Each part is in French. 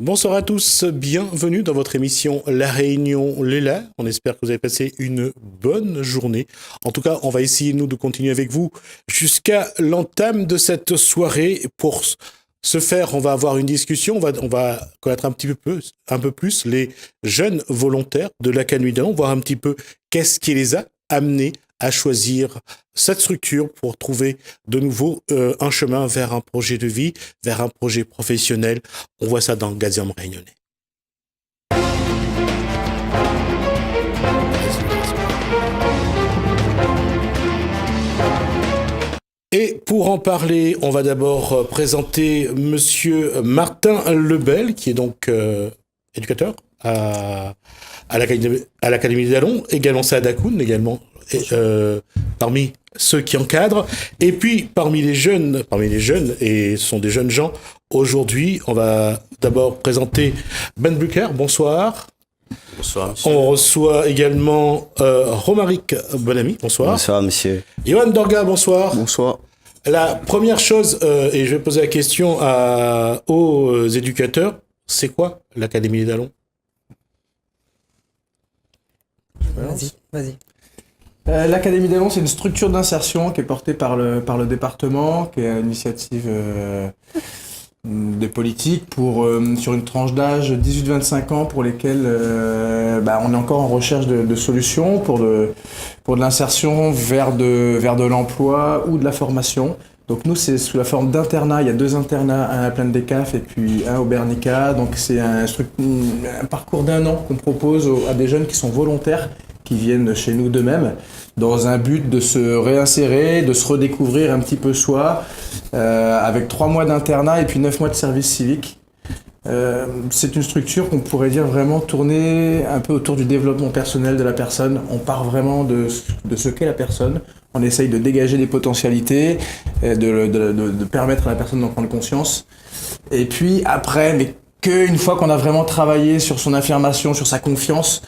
Bonsoir à tous, bienvenue dans votre émission La Réunion Léla. On espère que vous avez passé une bonne journée. En tout cas, on va essayer, nous, de continuer avec vous jusqu'à l'entame de cette soirée. Pour ce faire, on va avoir une discussion, on va connaître un peu plus les jeunes volontaires de l'Académie d'Allons, voir un petit peu qu'est-ce qui les a amenés à choisir cette structure pour trouver de nouveau un chemin vers un projet de vie, vers un projet professionnel. On voit ça dans Gaziam Réunionnais. Et pour en parler, on va d'abord présenter Monsieur Martin Lebel, qui est donc éducateur à l'Académie d'Allons, également Saadakoun, également parmi ceux qui encadrent, et puis parmi les jeunes, et ce sont des jeunes gens, aujourd'hui, on va d'abord présenter Ben Brucker, bonsoir. Bonsoir, monsieur. On reçoit également Romaric Bonamy, bonsoir. Bonsoir, monsieur. Johan Dorga, bonsoir. Bonsoir. La première chose, et je vais poser la question aux éducateurs, c'est quoi l'Académie d'Allons ? Vas-y. L'Académie d'Allons, c'est une structure d'insertion qui est portée par le département, qui est à l'initiative des politiques sur une tranche d'âge 18-25 ans pour lesquels on est encore en recherche de solutions pour de l'insertion vers de l'emploi ou de la formation. Donc nous, c'est sous la forme d'internat. Il y a 2 internats, un à Plaine des Cafes et puis un au Bernica. Donc c'est un parcours d'1 an qu'on propose à des jeunes qui sont volontaires, qui viennent chez nous d'eux-mêmes, dans un but de se réinsérer, de se redécouvrir un petit peu soi, avec 3 mois d'internat et puis 9 mois de service civique. C'est une structure qu'on pourrait dire vraiment tournée un peu autour du développement personnel de la personne. On part vraiment de ce qu'est la personne. On essaye de dégager des potentialités, de permettre à la personne d'en prendre conscience. Et puis après, mais qu'une fois qu'on a vraiment travaillé sur son affirmation, sur sa confiance,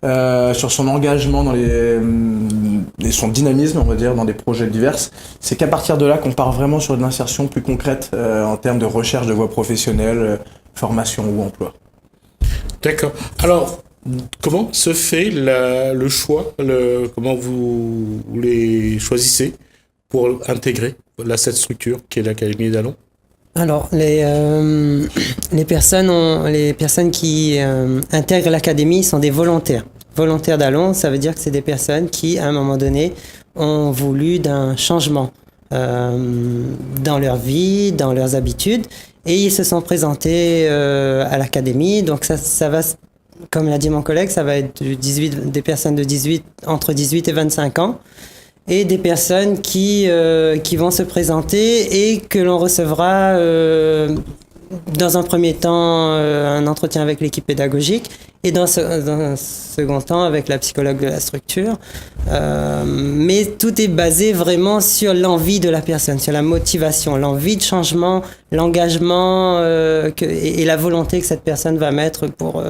sur son engagement et son dynamisme, on va dire, dans des projets divers, c'est qu'à partir de là qu'on part vraiment sur une insertion plus concrète en termes de recherche de voies professionnelles, formation ou emploi. D'accord. Alors, comment se fait le choix, comment vous les choisissez pour intégrer cette structure qui est l'Académie d'Allons ? Alors, les personnes qui intègrent l'académie sont des volontaires. Volontaires d'Allons, ça veut dire que c'est des personnes qui, à un moment donné, ont voulu d'un changement dans leur vie, dans leurs habitudes, et ils se sont présentés à l'académie. Donc ça va, comme l'a dit mon collègue, ça va être des personnes entre 18 et 25 ans. Et des personnes qui vont se présenter et que l'on recevra dans un premier temps un entretien avec l'équipe pédagogique et dans un second temps avec la psychologue de la structure. Mais tout est basé vraiment sur l'envie de la personne, sur la motivation, l'envie de changement, l'engagement et la volonté que cette personne va mettre pour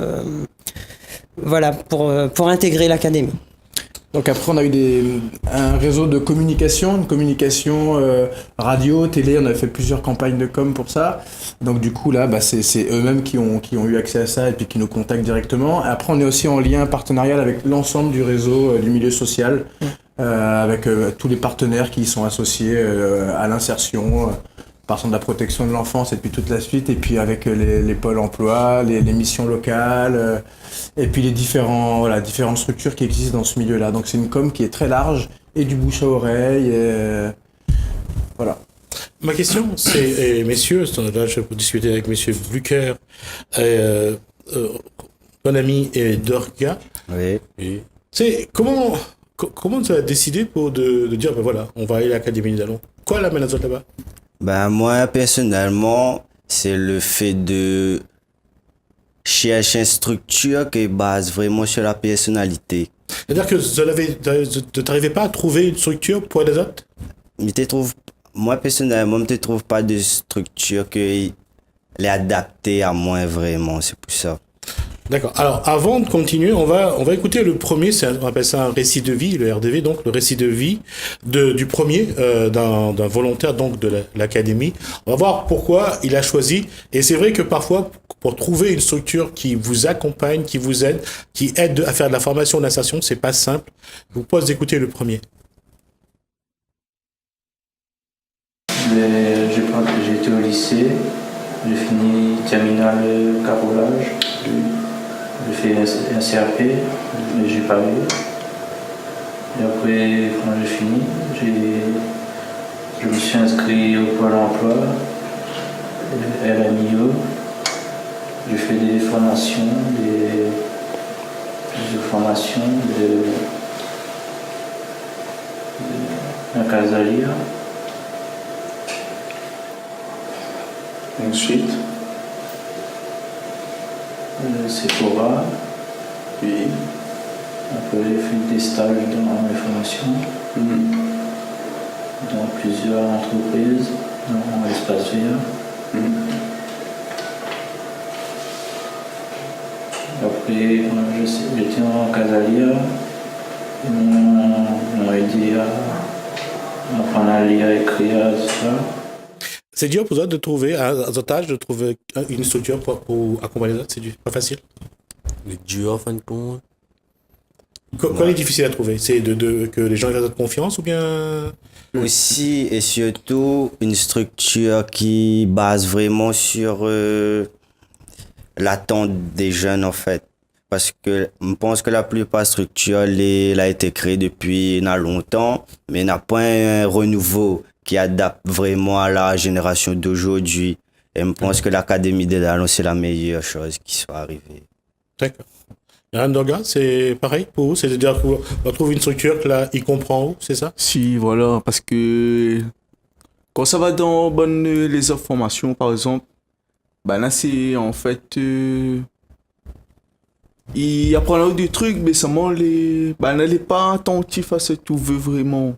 intégrer l'académie. Donc après, on a eu un réseau de communication, une communication radio, télé. On a fait plusieurs campagnes de com pour ça. Donc du coup là, c'est eux-mêmes qui ont eu accès à ça et puis qui nous contactent directement. Après, on est aussi en lien partenarial avec l'ensemble du réseau du milieu social, avec tous les partenaires qui y sont associés à l'insertion, partant de la protection de l'enfance et puis toute la suite, et puis avec les pôles emploi, les missions locales, et puis les différentes structures qui existent dans ce milieu-là. Donc c'est une com qui est très large, et du bouche à oreille, voilà. Ma question, c'est, messieurs, là je peux discuter avec messieurs Brucker, Bonamy et Dorga. Oui. C'est comment tu as décidé de dire, voilà, on va aller à l'Académie d'Allons. Quoi l'amène à là-bas? Moi, personnellement, c'est le fait de chercher une structure qui base vraiment sur la personnalité. C'est-à-dire que tu n'arrivais pas à trouver une structure pour les autres? Moi, personnellement, je ne trouve pas de structure qui est adaptée à moi vraiment, c'est pour ça. D'accord. Alors, avant de continuer, on va écouter le premier, on appelle ça un récit de vie, le RDV, donc le récit de vie du premier, d'un volontaire donc de l'académie. On va voir pourquoi il a choisi. Et c'est vrai que parfois, pour trouver une structure qui vous accompagne, qui vous aide, qui aide à faire de la formation d'insertion. C'est pas simple. Je vous propose d'écouter le premier. J'ai été au lycée, j'ai fini terminale carrelage, j'ai fait un CAP, mais j'ai pas eu. Et après, quand j'ai fini, je me suis inscrit au Pôle emploi, RMIE. J'ai fait des formations, à Casalia. Ensuite, Sephora. Puis, après, j'ai fait des stages dans mes formations, dans plusieurs entreprises, dans l'espace vert. Après, j'étais en Casalia, ils m'ont aidé à apprendre à lire, à écrire, tout ça. C'est dur pour toi de trouver, à Zotage, de trouver une structure pour accompagner les autres. C'est pas facile. C'est dur en fin de compte. Quoi est difficile à trouver? C'est que les gens aient de confiance ou bien... Aussi et surtout une structure qui base vraiment sur l'attente des jeunes en fait. Parce que je pense que la plupart des structures elle a été créée depuis longtemps, mais n'a pas un renouveau qui adapte vraiment à la génération d'aujourd'hui. Et je pense que l'Académie des Dalons, c'est la meilleure chose qui soit arrivée. D'accord. Ndoga, c'est pareil pour vous? C'est-à-dire qu'on trouve une structure que là, il comprend où, c'est ça? Si, voilà, parce que quand ça va dans les offres formations, par exemple, ben là, c'est en fait... il apprend là des trucs, mais seulement elle n'est pas attentif à ce que tu veux vraiment.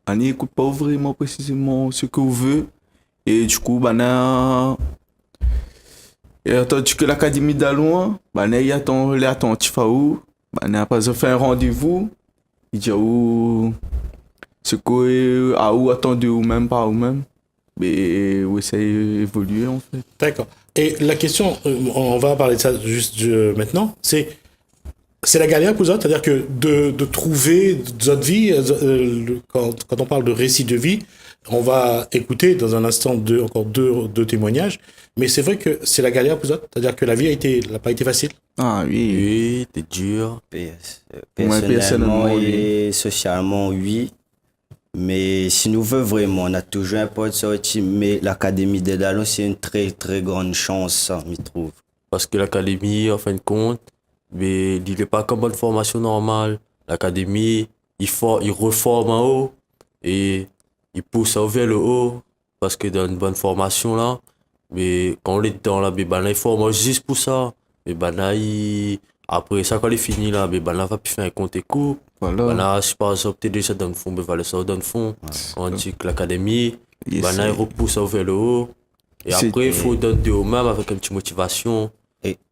Elle n'écoute pas vraiment précisément ce que vous veut. Et du coup, et tandis que l'Académie d'Aloin, il est attentif à vous. Il a pas fait un rendez-vous. Il dit ce que à vous attendez vous-même par vous-même. Mais oui, ça évolue en fait. D'accord. Et la question, on va parler de ça juste maintenant, c'est la galère pour vous autres, c'est-à-dire que de trouver votre vie, quand on parle de récit de vie, on va écouter dans un instant encore deux témoignages, mais c'est vrai que c'est la galère pour vous autres, c'est-à-dire que la vie n'a pas été facile. Ah oui. Oui, t'es dur. Personnellement et socialement, oui. Mais si nous voulons vraiment, on a toujours un peu de sortie, mais l'Académie des Dalons, c'est une très très grande chance, je trouve. Parce que l'académie, en fin de compte, mais il n'est pas comme une formation normale. L'académie, il reforme en haut et il pousse vers le haut. Parce que dans une bonne formation là, mais quand on est dedans là, il forme juste pour ça. Mais après ça, quand il est fini là, là va plus faire un compte et coup. Voilà. Là, si par exemple, tu es déjà dans le fond, va le sortir dans le fond. On dit que l'académie, il repousse vers le haut. Et après, il faut donner de haut-même avec une petite motivation.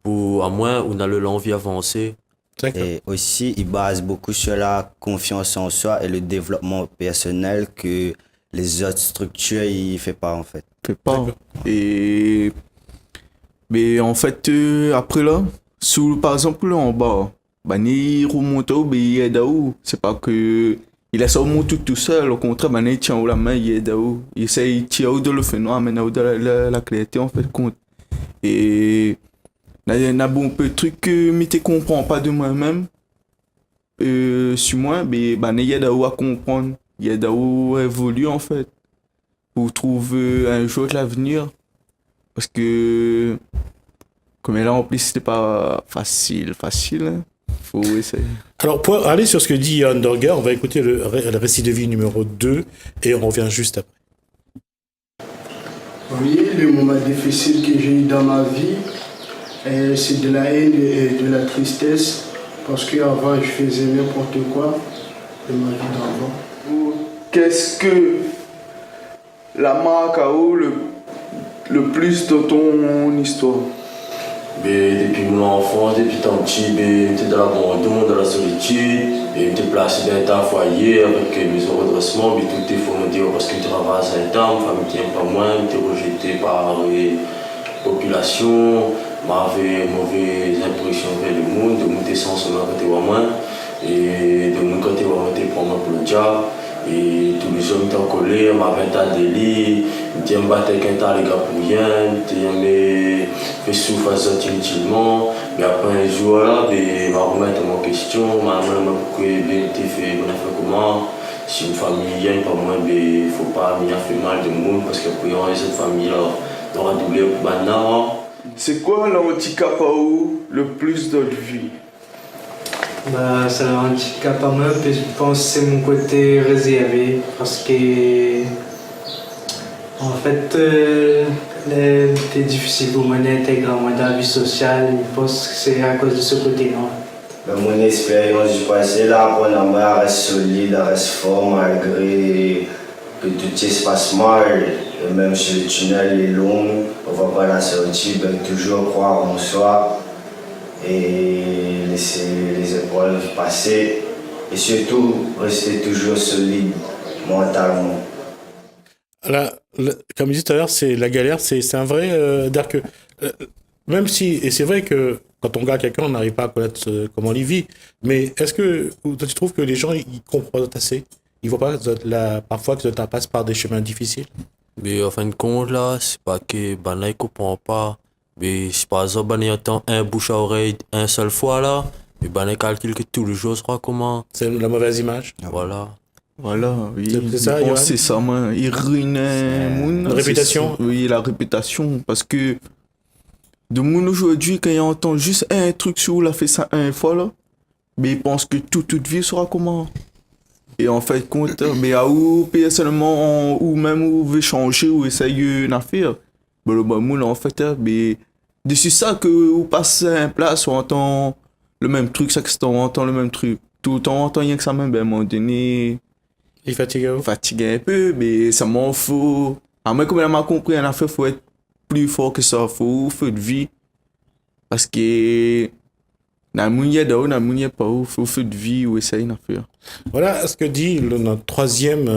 Pour, à moins, on a l'envie d'avancer. Et aussi, il base beaucoup sur la confiance en soi et le développement personnel que les autres structures, il ne fait pas en fait. Fait pas. Mais en fait, après là, par exemple là en bas, il remonte au il aide à où. C'est pas que il a ça remonté tout seul, au contraire, il tient où la main, il aide à où. Il essaie de tirer où de le phénomène, amener où de la clarté en fait compte. Et il y a bon peu de trucs que je ne comprends pas de moi-même. Sur moi, mais il aide à où à comprendre, il aide à où évoluer en fait. Pour trouver un jour de l'avenir. Parce que comme là en plus c'était pas facile hein. Faut essayer. Alors pour aller sur ce que dit Johan Dorger, on va écouter le récit de vie numéro 2 et on revient juste après. Oui, le moment difficile que j'ai eu dans ma vie, c'est de la haine et de la tristesse parce qu'avant je faisais n'importe quoi de ma vie d'avant. Qu'est-ce que la marque a eu le plus dans ton histoire? Mais depuis mon enfance, depuis tant petit, j'étais dans l'abandon, dans la solitude, et j'étais placé dans un foyer avec mes redressements, mais tout est faut me dire parce que je travaille à Saint-Anne, ma famille ne tient pas moins, j'étais rejeté par la population, m'avait mauvaise impression vers le monde, de monter sans seulement côté moi, et de mon côté moi pour moi pour le job. Et tous les hommes étaient en colère, m'avaient un délit, je me battais avec un tas les gars pour rien, je fait souffrir inutilement. Mais après un jour là, je m'a remettre en question, ma mère m'a pourquoi bien été fait, on a fait comment. Si une famille vient, pas moi, il ne faut pas m'y faire mal de monde parce qu'après il y aura cette famille là, on aura doublé pour maintenant. C'est quoi le handicap à vous le plus dans la vie? Bah, c'est un handicap à moi, puis je pense que c'est mon côté réservé parce que en fait c'est difficile pour moi d'intégrer dans la vie sociale. Je pense que c'est à cause de ce côté-là. Mon expérience du passé là, pour moi, reste solide, reste fort malgré que tout se passe mal. Et même si le tunnel est long, on ne va pas la sortie, ben, toujours croire en soi et laisser les épreuves passer et surtout rester toujours solide mentalement. Là, comme je disais tout à l'heure, c'est la galère, c'est un vrai. C'est-à-dire que même si, et c'est vrai que quand on regarde quelqu'un, on n'arrive pas à connaître comment il vit, mais est-ce que toi, tu trouves que les gens ils comprennent assez? Ils voient pas que parfois que ça passe par des chemins difficiles? Mais en fin de compte, là, c'est pas que ben là, il comprend pas. Mais si par exemple, ben, il entend un bouche à oreille une seule fois, là, et ben, il calcule que tous les jours sera comment. C'est la mauvaise image. Voilà. Voilà, oui. C'est ça, Je pense Johan? que c'est ça, man. Il ruine mon La réputation. Oui, la réputation. Parce que de mon aujourd'hui, quand il entend juste un truc sur où il a fait ça une fois, là, mais il pense que toute vie sera comment. Et en fait, compte, mais à où personnellement, ou même où veut changer, ou essayer une affaire, ben le bon moule en fait, mais dessus ça que vous passez un place, on entend le même truc, ça que c'est on entend le même truc. Tout le temps, on entend rien que ça même, ben à un moment donné, Il fatigue. fatigué un peu, mais ça m'en fout. À moi, comme elle m'a compris, en affaire, faut être plus fort que ça, faut de vie. Parce que, dans le monde, il y a pas, faut feu de vie, ou essayer une affaire. Voilà ce que dit notre troisième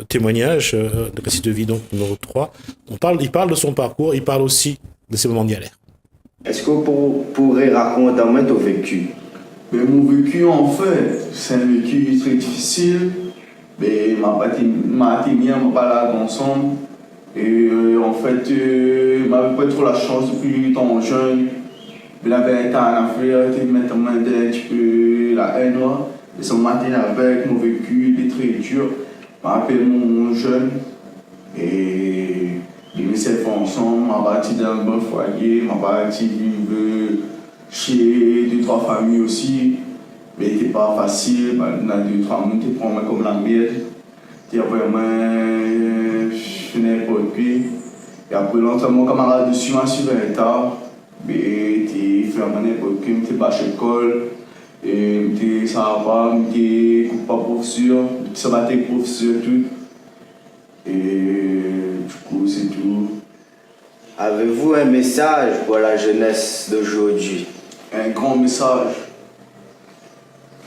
témoignage, de récit de vie, donc numéro 3. Il parle de son parcours, il parle aussi de ses moments de galère. Est-ce que vous pourrez raconter un peu ton vécu? Mais mon vécu, en fait, c'est un vécu très difficile. Mais ma famille m'a pas là ensemble. Et en fait, m'avait pas trop la chance depuis étant jeune. Mais là, ben, t'as un affaire, t'es maintenant un petit peu la haine là. Et ce matin avec mon vécu, il est très dur. Je m'appelle mon jeune. Et les mis cette ensemble, m'a bâti dans un bon foyer, m'a bâti vivre chez 2-3 familles aussi. Mais c'était pas facile, dans 2-3 mois, tu prends comme la merde. Tu as vraiment fait n'importe quoi. Et après longtemps, mon camarade dessus m'a suivi un tard. Mais tu fais vraiment n'importe quoi, tu bâches l'école. Et tu ça va, tu coupes pas professeur, tu se battais professeur tout. Et du coup, c'est tout. Avez-vous un message pour la jeunesse d'aujourd'hui? Un grand message.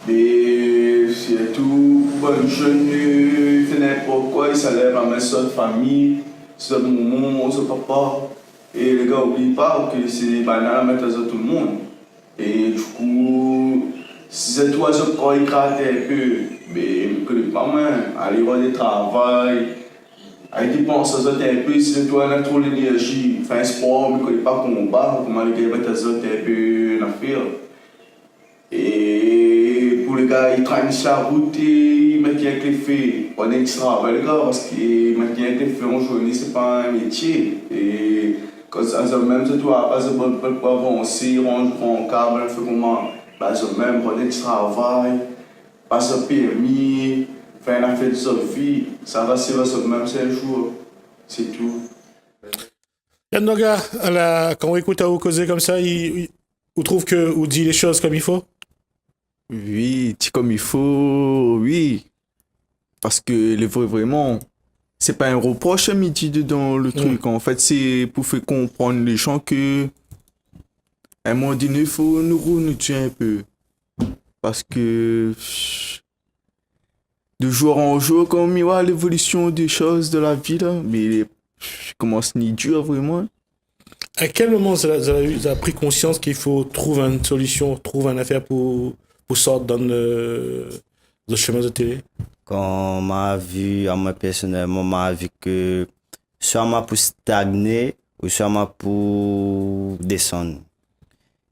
Et c'est tout, bonne jeune, il fait n'importe quoi, il s'élève à ma soeur de famille, soeur de maman, soeur de papa. Et les gars, n'oublient pas que c'est banal à mettre à tout le monde. Et du coup, si c'est toi qui crois éclater un peu, mais je ne connais pas moi, aller voir du travail, aller dépenser à un peu, si c'est toi qui as trop l'énergie, faire un sport, je ne connais pas comment les gars mettent à un peu une affaire. Et pour les gars, ils traînent sur la route et ils mettent bien que les faits. On est travail, les gars, parce qu'ils mettent bien que les faits en journée, c'est pas un métier. Et quand ça même, c'est toi, pas de bon pour avancer, range en câble, fait comment, pas de même, on est travail, pas de permis, faire une affaire de sa vie, ça va se passer même 5 jours. C'est tout. Yann Noga, quand on écoute à vous causer comme ça, vous trouve que vous dit les choses comme il faut? Oui, dit comme il faut, oui. Parce que vraiment, c'est pas un reproche à midi dans le truc. En fait, c'est pour faire comprendre les gens que à un moment donné, il faut nous renouer un peu. Parce que de jour en jour, comme il voit l'évolution des choses de la vie, là, mais commence ni dur vraiment. À quel moment vous avez pris conscience qu'il faut trouver une solution, trouver une affaire pour sortir dans le chemin de télé? Quand m'a vu, à moi personnellement, m'a vu que soit m'a pour stagner ou soit m'a pour descendre.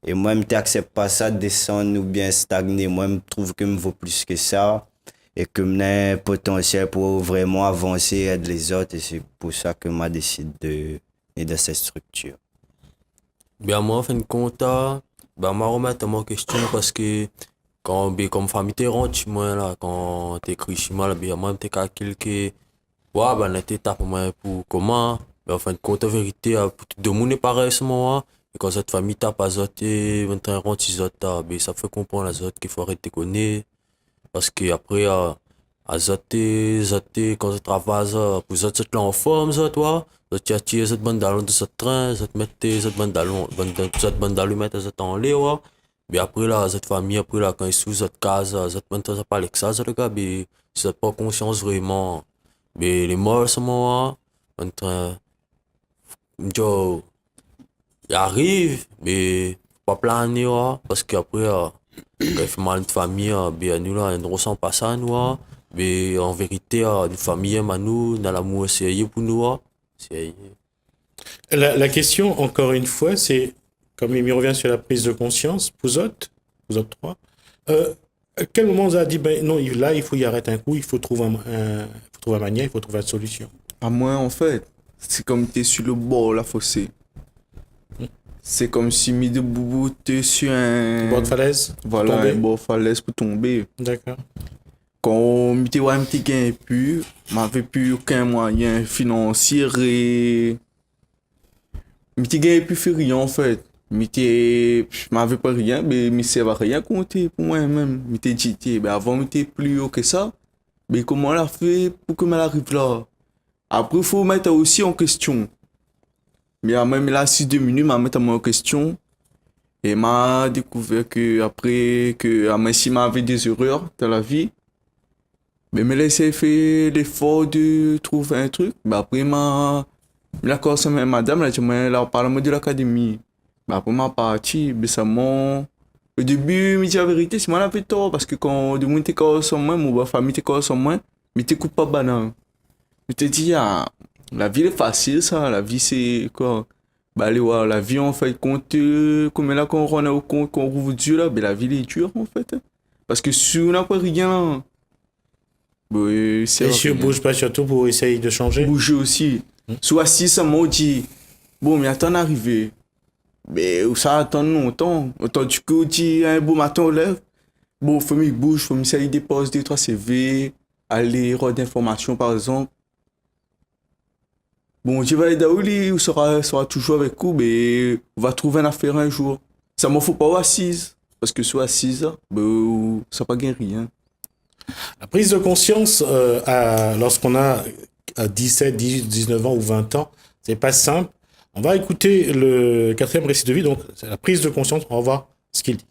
Et moi, je n'accepte pas ça, descendre ou bien stagner. Moi, je trouve que je vaux plus que ça et que j'ai un potentiel pour vraiment avancer et aider les autres. Et c'est pour ça que je décidé de cette structure. Ben, moi, en fin de compte, ben, je remets en question parce que comme famille, tu rentres moi, là, quand tu écris chez moi, ben, moi, tu calcules que, ouais, ben, tu étape moi pour comment, ben, en fin de compte, en vérité, pour tout le monde est pareil, ce moment, et quand cette famille t'a pas zoté, maintenant, rentre, ils ben, ça fait comprendre à autres qu'il faut arrêter de connaître, parce que après, à zoter, quand tu travailles, pour zoter, là en forme, toi, tu as tiré cette bande d'allons de ce train, tu mettais cette bande d'allons, cette bande d'allons, mettre cette en l'air, ouais. Mais après là, cette famille, après là, quand ils sont cette case, cette maintenant, ça parle avec ça, le gars, mais si vous pas conscience vraiment, mais les morts, ce moment, maintenant, ils arrivent, mais pas planer, ouais, parce qu'après, quand il fait mal à une famille, ben, nous là, on ne ressent pas ça, nous, mais en vérité, une famille aime à nous, dans l'amour, c'est pour nous, c'est. La question, encore une fois, c'est, comme il me revient sur la prise de conscience, vous autres trois, à quel moment vous avez dit, ben non, là, il faut y arrêter un coup, il faut trouver un manière, il faut trouver une solution? À moi, en fait, c'est comme t'es sur le bord de la fossée. C'est comme si mis de boubou, t'es sur un... Bord de falaise? Voilà, tomber? un bord de falaise pour tomber. D'accord. Quand m'était ouais, m'était gagné plus, m'avais plus aucun moyen financier et... M'était gagné plus fait rien, en fait. M'avais pas rien, mais m'y servait à rien compter pour moi-même. M'était dit, ben avant m'était plus haut que ça. Mais comment on l'a fait pour que m'arrive là? Après, il faut mettre aussi en question. Mais même là, 2 minutes, m'a mettre en question. Et m'a découvert que après, que même si m'avait des erreurs dans la vie, mais me laisser faire l'effort de trouver un truc. Mais après, la course avec madame, là, parle de l'académie. Mais après, m'a parti, mais ça m'a. Au début, je me dis la vérité, c'est moi la fait tort, parce que quand de monde était sur moi, ma famille était sur moi, mais t'écoutes pas banal. Je te dis, ah, la vie est facile, ça, la vie c'est quoi? Bah, allez voir, la vie en fait, comme là, quand on rend au compte, qu'on rouvre Dieu là, ben la vie est dure en fait. Parce que si on n'a pas rien, bah, c'est. Et si on bouge pas surtout pour essayer de changer? Bouger aussi. Soit si ça m'a dit, bon, mais attends d'arriver. Mais ça attend longtemps. Autant que tu dis, un beau matin, on lève. Bon, faut me bouge, faut me essayer de déposer 2-3 CV, aller rendre d'informations par exemple. Bon, tu vas aller où sera toujours avec vous, mais on va trouver une affaire un jour. Ça m'en faut pas assise. Parce que soit assise, ben, ça pas gagner rien. La prise de conscience, lorsqu'on a 17, 18, 19 ans ou 20 ans, c'est pas simple. On va écouter le 4e récit de vie, donc c'est la prise de conscience, on va voir ce qu'il dit.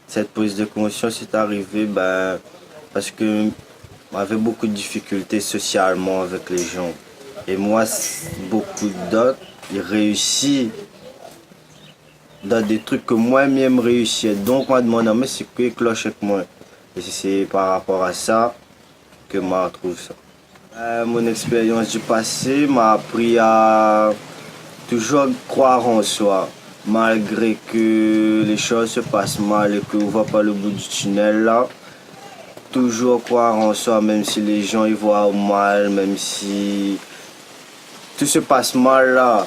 Cette prise de conscience est arrivée parce que j'avais beaucoup de difficultés socialement avec les gens. Et moi, beaucoup d'autres, ils réussissent dans des trucs que moi-même réussir. Donc, moi, demande, mais c'est quoi cloche avec moi? Et c'est par rapport à ça que je retrouve ça. Mon expérience du passé m'a appris à toujours croire en soi. Malgré que les choses se passent mal et qu'on ne voit pas le bout du tunnel là, toujours croire en soi, même si les gens y voient mal, même si tout se passe mal là,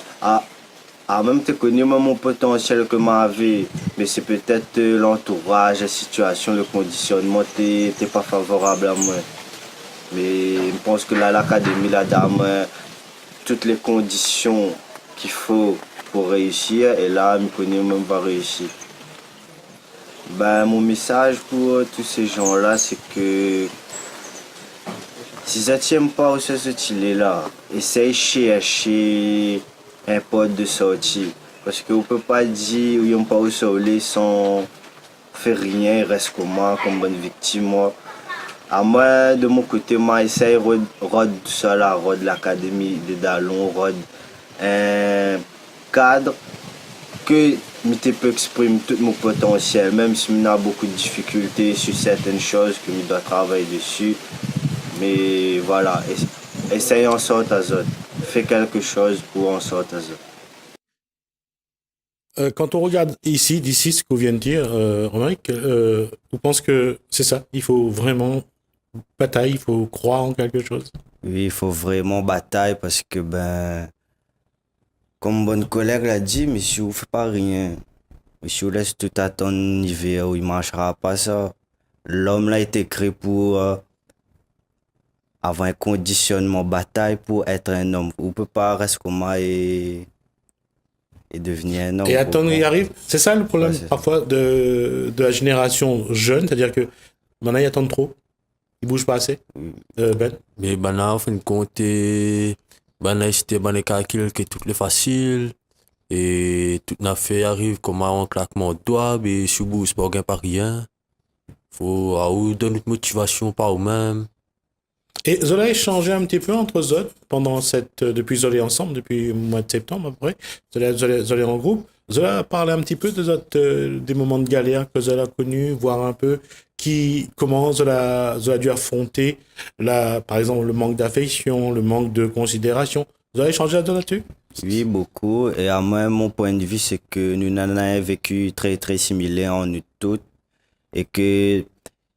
même te connais mon potentiel que j'avais, mais c'est peut-être l'entourage, la situation, le conditionnement t'es pas favorable à moi. Mais je pense que là, l'académie, là, dame, toutes les conditions qu'il faut pour réussir, et là, je connais même pas réussir. Mon message pour tous ces gens-là, c'est que si ça ne tient pas au style là, essaye de chercher un pote de sortie. Parce qu'on ne peut pas dire qu'ils n'ont pas au soleil sans faire rien, ils restent comme moi, comme bonne victime. Moi. À moi, de mon côté, moi, j'essaie de cela, de l'académie de Dallon, un cadre que je peux exprimer tout mon potentiel, même si on a beaucoup de difficultés sur certaines choses que je dois travailler dessus. Mais voilà, essaye en sorte à ça. Fais quelque chose pour en sorte à ça. Quand on regarde ici, d'ici, ce que vous venez de dire, Romaric, vous pensez que c'est ça? Il faut vraiment bataille, il faut croire en quelque chose? Oui, il faut vraiment batailler parce que, comme mon collègue l'a dit, monsieur, vous ne faites pas rien. Monsieur, laisse tout à ton niveau, il ne marchera pas ça. L'homme là a été créé pour avoir un conditionnement bataille pour être un homme. On ne peut pas rester comme moi et devenir un homme. Et attendre, il arrive. C'est ça le problème Ouais, parfois de la génération jeune, c'est-à-dire que maintenant ils attendent trop, ils bougent pas assez. Ben. Mais en fin de compte, c'était les calculs que tout est facile et tout n'a fait arrive comme un claquement de doigts, mais si vous ne pouvez pas rien, faut donner une motivation par vous-même. Et Zola a échangé un petit peu entre Zod pendant depuis Zola ensemble, depuis le mois de septembre à peu près. Zola en groupe. Zola a parlé un petit peu de Zod, des moments de galère que Zola a connus, voir un peu comment Zola a dû affronter, par exemple, le manque d'affection, le manque de considération. Zola a échangé là-dessus? Oui, beaucoup. Et à moi, mon point de vue, c'est que nous en avons vécu très, très similaire en nous toutes. Et que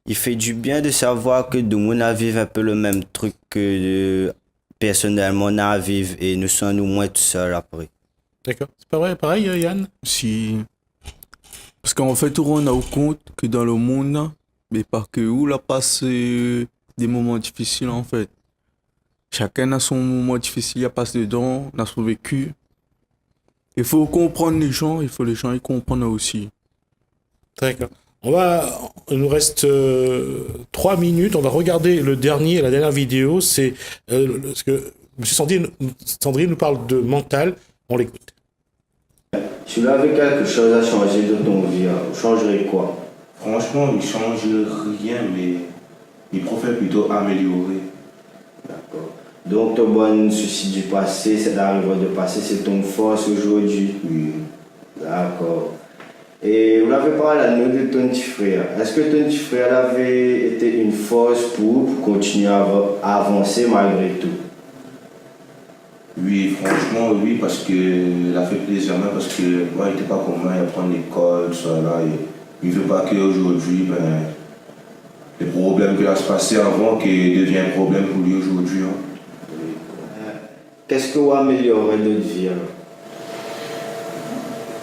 il fait du bien de savoir que nous on vivre un peu le même truc que personnellement on a vivre et nous sommes nous moins tout seuls après. D'accord. C'est pas vrai, pareil, Yann? Si. Parce qu'en fait, on a au compte que dans le monde, mais pas que où la passe des moments difficiles en fait. Chacun a son moment difficile, il passe dedans, on a son vécu. Il faut comprendre les gens, il faut les gens y comprendre aussi. D'accord. Il nous reste 3 minutes. On va regarder la dernière vidéo. C'est ce que M. Sandrine nous parle de mental. On l'écoute. Si tu avais quelque chose à changer de ton vie, tu changerais quoi? Franchement, il ne change rien, mais il préfère plutôt améliorer. D'accord. Donc, ton bon souci du passé, c'est d'arriver de passé, c'est ton force aujourd'hui? Oui. D'accord. Et vous l'avez parlé à nous de ton petit frère. Est-ce que ton petit frère avait été une force pour continuer à avancer malgré tout? Oui, franchement, oui, parce qu'il a fait plaisir, même parce que moi, il n'était pas comme moi, il apprend l'école, tout ça là. Il ne veut pas qu'aujourd'hui, les problèmes qu'il a se passé avant, qui devient un problème pour lui aujourd'hui. Hein. Qu'est-ce que vous améliorez de votre vie alors?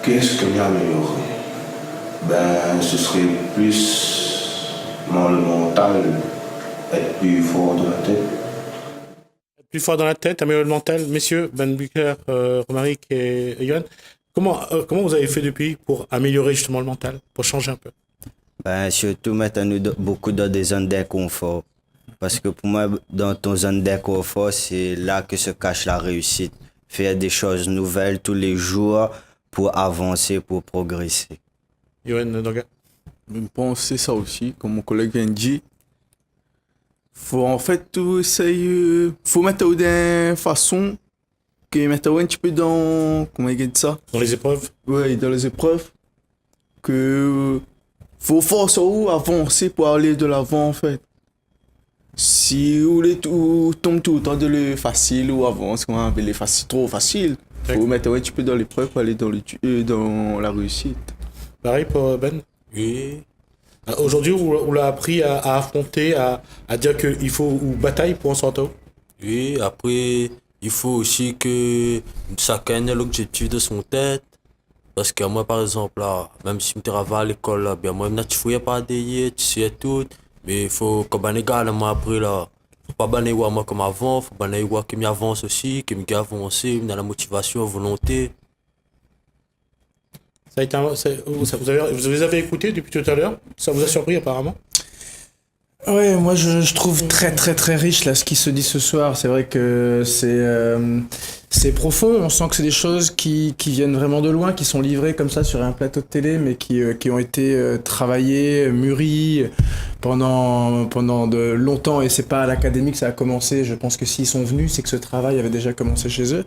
Qu'est-ce que j'ai amélioré? Ce serait plus le mental, être plus fort dans la tête. Plus fort dans la tête, améliorer le mental. Messieurs, Ben Bucher, Romaric et Yohan, comment vous avez fait depuis pour améliorer justement le mental, pour changer un peu? Surtout mettre nous beaucoup dans des zones d'inconfort. Parce que pour moi, dans ton zone d'inconfort, c'est là que se cache la réussite. Faire des choses nouvelles tous les jours pour avancer, pour progresser. Yohan Doga. Je pense que c'est ça aussi, comme mon collègue vient de dire. Faut en fait tout essayer. Faut mettre d'une façon que mettre un petit peu dans. Comment il dit ça? Dans les épreuves? Oui, dans les épreuves. Que. Faut forcer ou avancer pour aller de l'avant en fait. Si vous tombez tout le temps de le facile ou avance, comment on appelle les faciles, trop facile. Faut mettre un petit peu dans l'épreuve pour aller dans la réussite. Pareil pour Ben? Oui. Aujourd'hui, on l'a appris à affronter, à dire qu'il faut une bataille pour en sortir. Oui, après, il faut aussi que chacun ait l'objectif de son tête. Parce que moi, par exemple, là, même si je travaille à l'école, là, moi, je ne fouille pas des tu sais tout. Mais il faut que les gars, moi, après, là, faut pas banner moi comme avant, faut banner moi qui m'avance aussi, qui m'avance, dans la motivation, la volonté. Ça a été vous les avez écoutés depuis tout à l'heure? Ça vous a surpris apparemment? Ouais, moi je trouve très très très riche là ce qui se dit ce soir. C'est vrai que c'est profond, on sent que c'est des choses qui viennent vraiment de loin, qui sont livrées comme ça sur un plateau de télé, mais qui ont été travaillées, mûries pendant de longtemps, et c'est pas à l'académie que ça a commencé. Je pense que s'ils sont venus, c'est que ce travail avait déjà commencé chez eux.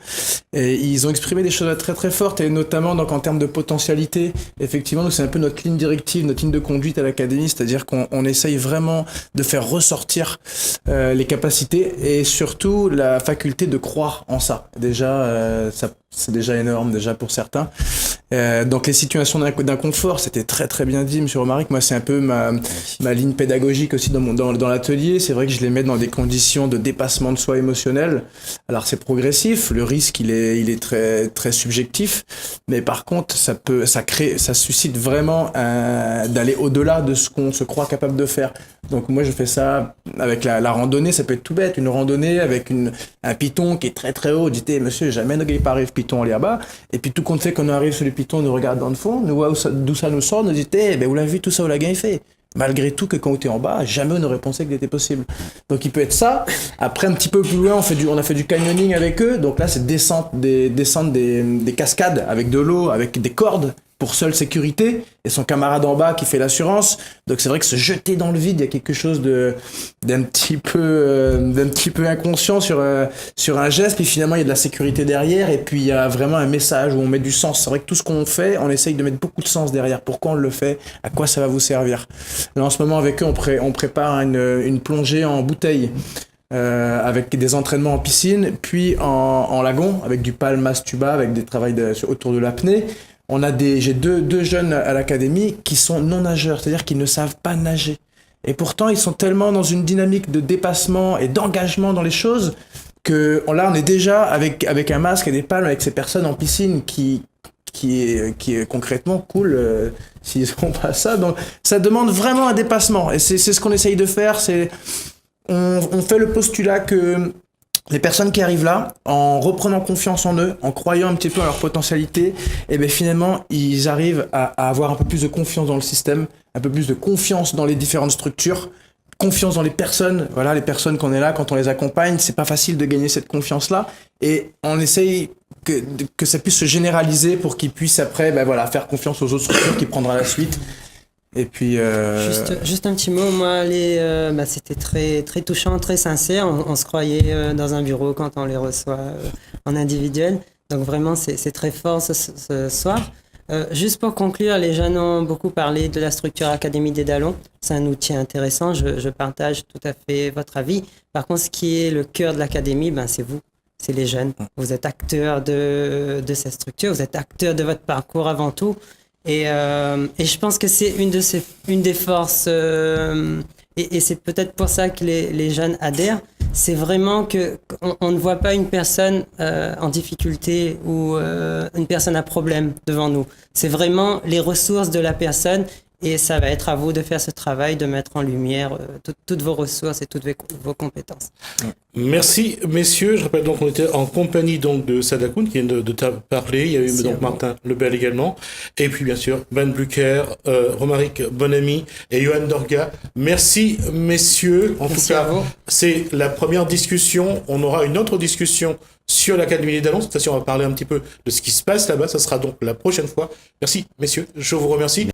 Et ils ont exprimé des choses très très fortes, et notamment donc en termes de potentialité. Effectivement, c'est un peu notre ligne directive, notre ligne de conduite à l'académie, c'est-à-dire qu'on essaye vraiment de faire ressortir les capacités et surtout la faculté de croire en ça. Déjà, c'est déjà énorme déjà pour certains. Donc les situations d'inconfort, c'était très très bien dit, Monsieur Romaric. Moi, c'est un peu ma ligne pédagogique aussi dans l'atelier. C'est vrai que je les mets dans des conditions de dépassement de soi émotionnel. Alors c'est progressif, le risque il est très très subjectif, mais par contre ça suscite vraiment d'aller au-delà de ce qu'on se croit capable de faire. Donc moi je fais ça avec la randonnée. Ça peut être tout bête, une randonnée avec un piton qui est très très haut. Dites, monsieur, jamais ne gagne pas arrive piton aller là-bas. Et puis tout compte fait qu'on arrive sur le piton, on nous regarde dans le fond, nous voit d'où ça nous sort, nous dit, vous l'avez vu, tout ça, on l'a gagné fait. Malgré tout, que quand on était en bas, jamais on aurait pensé qu'il était possible. Donc il peut être ça. Après, un petit peu plus loin, on a fait du canyoning avec eux. Donc là, c'est descendre des cascades avec de l'eau, avec des cordes pour seule sécurité, et son camarade en bas qui fait l'assurance. Donc c'est vrai que se jeter dans le vide, il y a quelque chose d'un petit peu inconscient sur un geste, puis finalement il y a de la sécurité derrière, et puis il y a vraiment un message où on met du sens. C'est vrai que tout ce qu'on fait, on essaye de mettre beaucoup de sens derrière. Pourquoi on le fait? À quoi ça va vous servir? Là en ce moment avec eux, on prépare une plongée en bouteille. Avec des entraînements en piscine, puis en lagon, avec du palmas tuba, avec des travails autour de l'apnée. J'ai deux jeunes à l'académie qui sont non nageurs, c'est-à-dire qu'ils ne savent pas nager. Et pourtant, ils sont tellement dans une dynamique de dépassement et d'engagement dans les choses que là, on est déjà avec un masque et des palmes avec ces personnes en piscine qui concrètement cool s'ils font pas ça. Donc, ça demande vraiment un dépassement. Et c'est ce qu'on essaye de faire. On fait le postulat que les personnes qui arrivent là, en reprenant confiance en eux, en croyant un petit peu à leur potentialité, et bien finalement, ils arrivent à avoir un peu plus de confiance dans le système, un peu plus de confiance dans les différentes structures, confiance dans les personnes. Voilà, les personnes qu'on est là, quand on les accompagne, c'est pas facile de gagner cette confiance-là, et on essaye que ça puisse se généraliser pour qu'ils puissent après, faire confiance aux autres structures qui prendra la suite. Et puis juste un petit mot, moi c'était très très touchant, très sincère. On se croyait dans un bureau quand on les reçoit en individuel. Donc vraiment c'est très fort ce soir. Juste pour conclure, les jeunes ont beaucoup parlé de la structure Académie des Dallons. C'est un outil intéressant, je partage tout à fait votre avis. Par contre, ce qui est le cœur de l'académie, c'est vous, c'est les jeunes. Vous êtes acteurs de cette structure, vous êtes acteurs de votre parcours avant tout. Et je pense que c'est une des forces, et c'est peut-être pour ça que les jeunes adhèrent. C'est vraiment qu'on ne voit pas une personne en difficulté ou une personne à problème devant nous. C'est vraiment les ressources de la personne, et ça va être à vous de faire ce travail, de mettre en lumière toutes vos ressources et toutes vos compétences. Merci, messieurs. Je rappelle donc qu'on était en compagnie donc de Sadakoun qui vient de parler. Il y a eu donc Martin Lebel également. Et puis, bien sûr, Ben Blucher, Romaric Bonamy et Johan Dorga. Merci, messieurs. En tout cas, c'est la première discussion. On aura une autre discussion sur l'Académie des Dallons. Cette fois-ci, on va parler un petit peu de ce qui se passe là-bas. Ça sera donc la prochaine fois. Merci, messieurs. Je vous remercie.